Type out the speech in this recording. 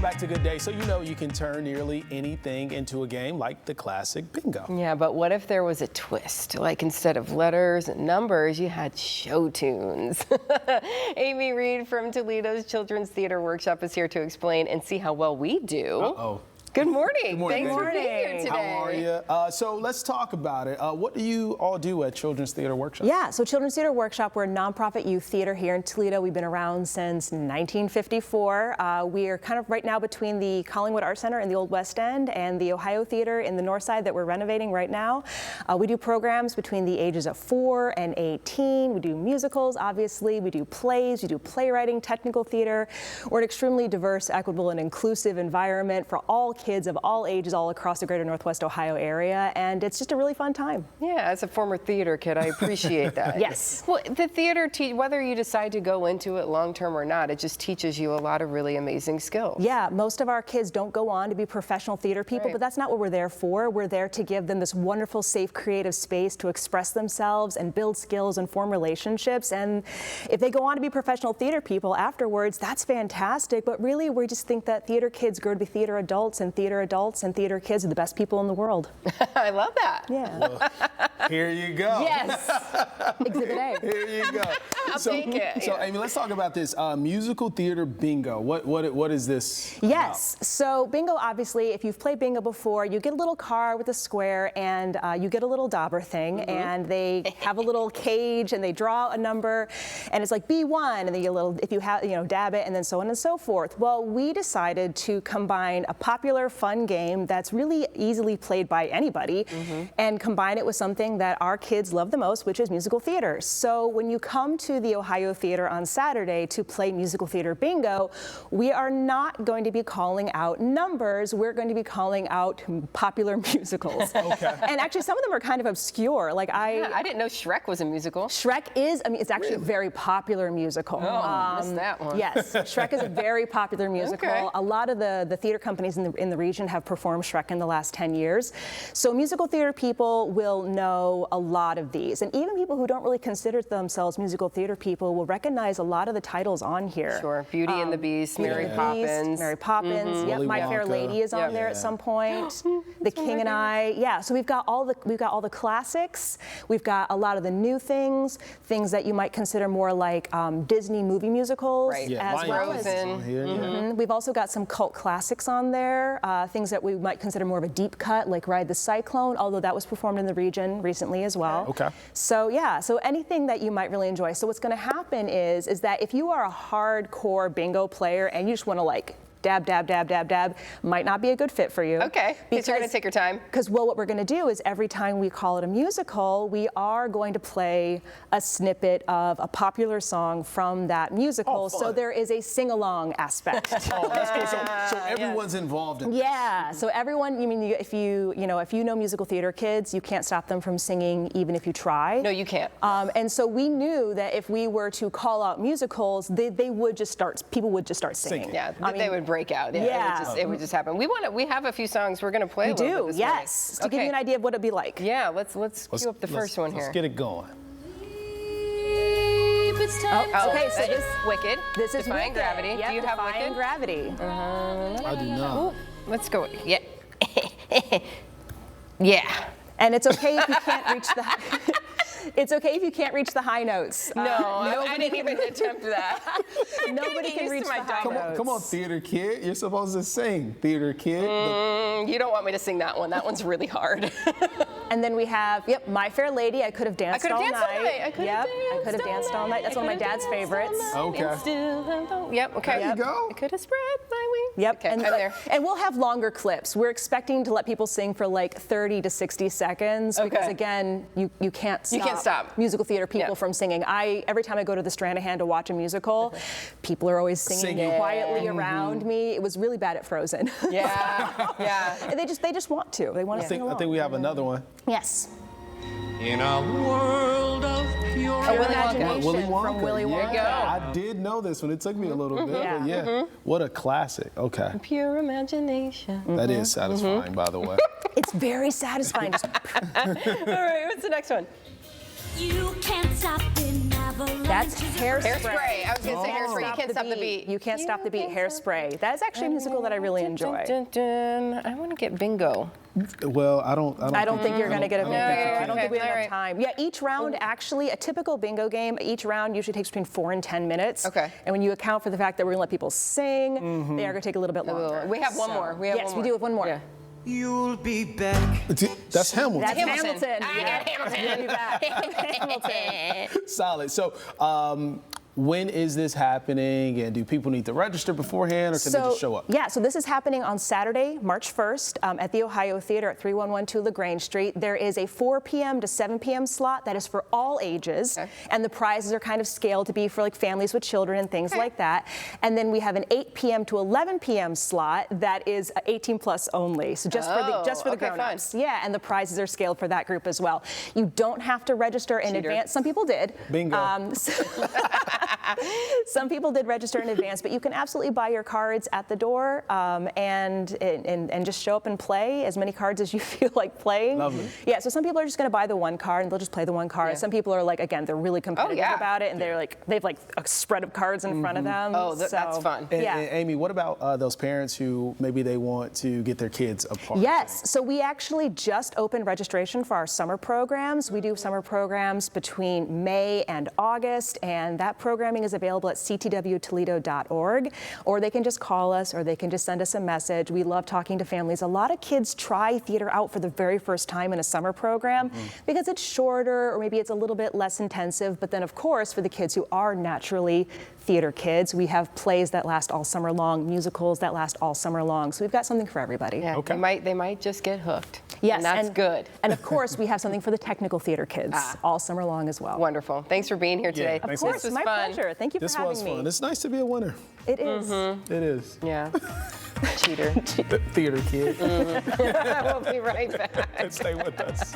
Back to Good Day. So you know you can turn nearly anything into a game like the classic bingo. Yeah, but what if there was a twist? Like instead of letters and numbers, you had show tunes. Aimee Reid from Toledo's Children's Theater Workshop is here to explain and see how well we do. Uh-oh. Good morning. Good morning. Thanks for being here today. How are you? So let's talk about it. What do you all do at Children's Theater Workshop? Yeah, so Children's Theater Workshop, we're a nonprofit youth theater here in Toledo. We've been around since 1954. We are kind of right now between the Collingwood Art Center in the Old West End and the Ohio Theater in the North Side that we're renovating right now. We do programs between the ages of 4 and 18. We do musicals, obviously. We do plays. We do playwriting, technical theater. We're an extremely diverse, equitable, and inclusive environment for all kids of all ages all across the greater Northwest Ohio area, and it's just a really fun time. Yeah, as a former theater kid, I appreciate that. Yes. Well, the theater, whether you decide to go into it long term or not, it just teaches you a lot of really amazing skills. Yeah, most of our kids don't go on to be professional theater people, Right. but that's not what we're there for. We're there to give them this wonderful, safe, creative space to express themselves and build skills and form relationships. And if they go on to be professional theater people afterwards, that's fantastic. But really, we just think that theater kids grow to be theater adults, and theater adults and theater kids are the best people in the world. I love that. Yeah. Well, here you go. Yes. Exhibit A. Here you go. I'll take it. So, Yeah. Aimee, let's talk about this musical theater bingo. What is this? Yes. So bingo, obviously, if you've played bingo before, you get a little card with a square, and you get a little dauber thing, and they have a little cage, and they draw a number, and it's like B1, and then you get a little, if you have, dab it, and then so on and so forth. Well, we decided to combine a popular, fun game that's really easily played by anybody, and combine it with something that our kids love the most, which is musical theater. So when you come to the Ohio Theater on Saturday to play musical theater bingo, we are not going to be calling out numbers. We're going to be calling out popular musicals. Okay. And actually, some of them are kind of obscure. Like I didn't know Shrek was a musical. Shrek is, it's actually a very popular musical. Oh, missed that one. Yes, Shrek is a very popular musical. Okay. A lot of the theater companies in the region have performed Shrek in the last 10 years. So musical theater people will know a lot of these. And even people who don't really consider themselves musical theater people will recognize a lot of the titles on here. Sure. Beauty and the Beast, Mary Beast, Poppins. Mary Poppins. Yep, Willy My Fair Wonka. Lady is on there at some point. The King and I. Yeah, so we've got all the classics. We've got a lot of the new things that you might consider more like Disney movie musicals, Right. Yeah, as well as. Frozen. Here, yeah. We've also got some cult classics on there, things that we might consider more of a deep cut, like Ride the Cyclone, although that was performed in the region recently as well. Okay. So yeah, so anything that you might really enjoy. So what's going to happen is that if you are a hardcore bingo player and you just want to like dab, dab, dab, dab, dab, might not be a good fit for you. Okay, because you're going to take your time. Because, well, what we're going to do is every time we call it a musical, we are going to play a snippet of a popular song from that musical. Oh, fun. So there is a sing-along aspect. Oh, that's cool. So everyone's involved in this. Yeah, so everyone, if you know musical theater kids, you can't stop them from singing even if you try. No, you can't. And so we knew that if we were to call out musicals, people would just start singing. Yeah, they would break out. Yeah. It would just happen. We have a few songs we're going to play. We a little do, bit this yes. morning. To give you an idea of what it'd be like. Yeah, let's cue up the first one here. Let's get it going. Okay, so this is Wicked. This is Defying Wicked. Gravity. Yep, Do you have Defying Wicked? Gravity. I do not. Let's go. Yeah. Yeah. And it's okay if you can't reach the. It's okay if you can't reach the high notes. No, I didn't even attempt that. Nobody can used reach to the my high dog. notes. Come on, theater kid. You're supposed to sing, theater kid. You don't want me to sing that one. That one's really hard. And then we have, My Fair Lady. I could have danced all night. I could have I could have danced all night. That's one of my dad's favorites. Okay. Yep. Okay. There you go. I could have spread my wings. Yep, Okay, and, I'm there. and we'll have longer clips. We're expecting to let people sing for like 30 to 60 seconds because Okay. again, you can't stop. You can't stop. Musical theater people Yeah. from singing. Every time I go to the Stranahan to watch a musical, people are always singing quietly around me. It was really bad at Frozen. Yeah. Yeah. And they just want to. They want to sing I along. think we have another one. Yes. In a world of pure Imagination Willy Wonka. from Willy Yeah, Wonka. go. I did know this one. It took me a little bit, but yeah. What a classic. Okay. Pure imagination. That is satisfying, by the way. It's very satisfying. All right, what's the next one? You can't stop it now. That's Hairspray. Hairspray. I was going to say Hairspray. You can't stop the beat. You can't stop the beat. Hairspray. That is actually a musical that I really enjoy. I want to get bingo. Well, I don't think you're going to get a bingo. I don't think we have All enough right. time. Yeah, each round actually, a typical bingo game, each round usually takes between 4 and 10 minutes. Okay. And when you account for the fact that we're going to let people sing, they are going to take a little bit longer. We have one more. Yes, we do have one more. Yeah. You'll be back. That's Hamilton. That's Hamilton. Hamilton. Hamilton. We'll be back. Hamilton. Solid. So, when is this happening, and do people need to register beforehand, or can they just show up? Yeah, so this is happening on Saturday, March 1st at the Ohio Theater at 3112 LaGrange Street. There is a 4 p.m. to 7 p.m. slot that is for all ages, and the prizes are kind of scaled to be for like families with children and things like that. And then we have an 8 p.m. to 11 p.m. slot that is 18 plus only, so just for the grown-ups. Yeah, and the prizes are scaled for that group as well. You don't have to register in advance. Some people did. Bingo. Some people did register in advance, but you can absolutely buy your cards at the door and just show up and play as many cards as you feel like playing. Lovely. Yeah, so some people are just going to buy the one card and they'll just play the one card. Yeah. Some people are like, again, they're really competitive about it, and they've like a spread of cards in front of them. Oh, that's fun. And, Yeah. and Amy, what about those parents who maybe they want to get their kids a part? Yes, so we actually just opened registration for our summer programs. We do summer programs between May and August, and that programming is available at ctwtoledo.org, or they can just call us, or they can just send us a message. We love talking to families. A lot of kids try theater out for the very first time in a summer program because it's shorter, or maybe it's a little bit less intensive. But then, of course, for the kids who are naturally theater kids, we have plays that last all summer long, musicals that last all summer long. So we've got something for everybody. Yeah, Okay. they might just get hooked. Yes, and that's good. And of course, we have something for the technical theater kids all summer long as well. Wonderful. Thanks for being here today. Of Of course, This was my fun. pleasure. Thank you This for having was me. fun. It's nice to be a winner. It is. It is. Yeah. Cheater. Theater kid. We'll be right back. Stay with us.